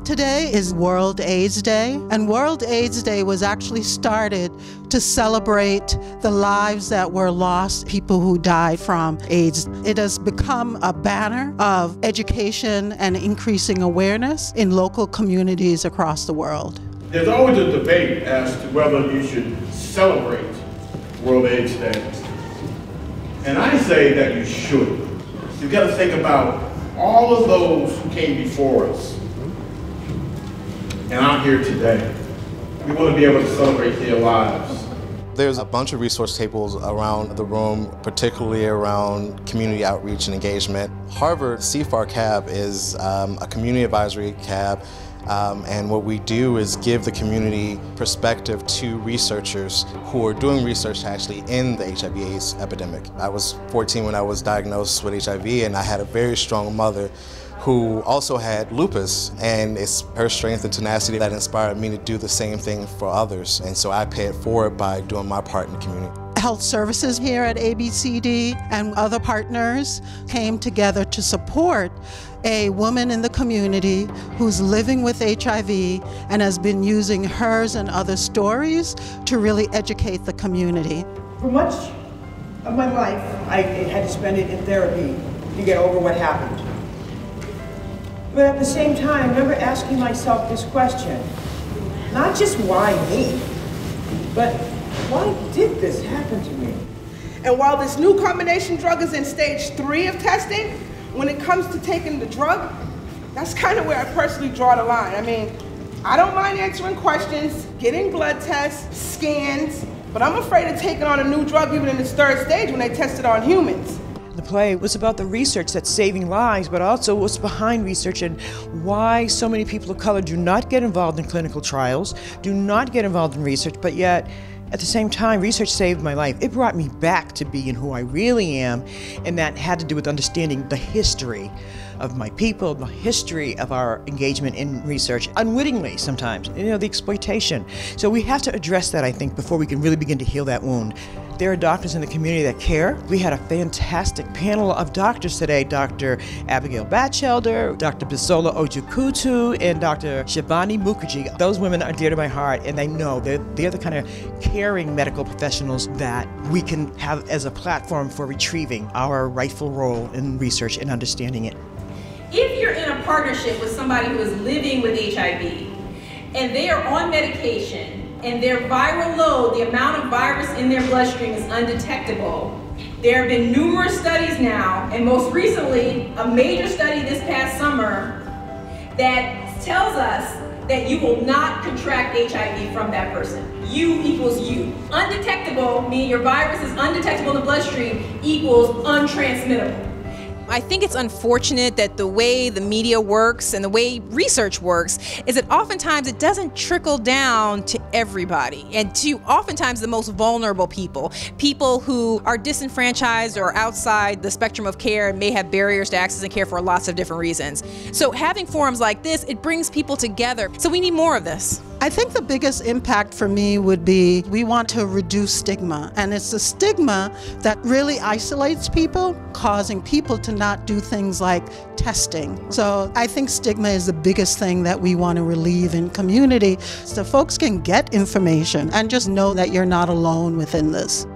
Today is World AIDS Day, and World AIDS Day was actually started to celebrate the lives that were lost, people who died from AIDS. It has become a banner of education and increasing awareness in local communities across the world. There's always a debate as to whether you should celebrate World AIDS Day. And I say that you should. You've got to think about all of those who came before us. And I'm here today. We want to be able to celebrate their lives. There's a bunch of resource tables around the room, particularly around community outreach and engagement. Harvard CFAR CAB is a community advisory CAB, and what we do is give the community perspective to researchers who are doing research actually in the HIV/AIDS epidemic. I was 14 when I was diagnosed with HIV, and I had a very strong mother who also had lupus, and it's her strength and tenacity that inspired me to do the same thing for others. And so I pay it forward by doing my part in the community. Health services here at ABCD and other partners came together to support a woman in the community who's living with HIV and has been using hers and other stories to really educate the community. For much of my life, I had to spend it in therapy to get over what happened. But at the same time, I remember asking myself this question, not just why me, but why did this happen to me? And while this new combination drug is in stage 3 of testing, when it comes to taking the drug, that's kind of where I personally draw the line. I mean, I don't mind answering questions, getting blood tests, scans, but I'm afraid of taking on a new drug even in its 3rd stage when they test it on humans. The play was about the research that's saving lives, but also what's behind research and why so many people of color do not get involved in clinical trials, do not get involved in research, but yet at the same time, research saved my life. It brought me back to being who I really am, and that had to do with understanding the history of my people, the history of our engagement in research, unwittingly sometimes, the exploitation. So we have to address that, I think, before we can really begin to heal that wound. There are doctors in the community that care. We had a fantastic panel of doctors today, Dr. Abigail Batchelder, Dr. Bisola Ojukwu, and Dr. Shivani Mukherjee. Those women are dear to my heart, and they know they're the kind of caring medical professionals that we can have as a platform for retrieving our rightful role in research and understanding it. If you're in a partnership with somebody who is living with HIV and they are on medication and their viral load, the amount of virus in their bloodstream is undetectable, there have been numerous studies now, and most recently a major study this past summer that tells us that you will not contract HIV from that person. U equals U. Undetectable, meaning your virus is undetectable in the bloodstream, equals untransmittable. I think it's unfortunate that the way the media works and the way research works is that oftentimes it doesn't trickle down to everybody and to oftentimes the most vulnerable people who are disenfranchised or outside the spectrum of care and may have barriers to access and care for lots of different reasons. So having forums like this, it brings people together. So we need more of this. I think the biggest impact for me would be we want to reduce stigma, and it's the stigma that really isolates people, causing people to not do things like testing. So I think stigma is the biggest thing that we want to relieve in community so folks can get information and just know that you're not alone within this.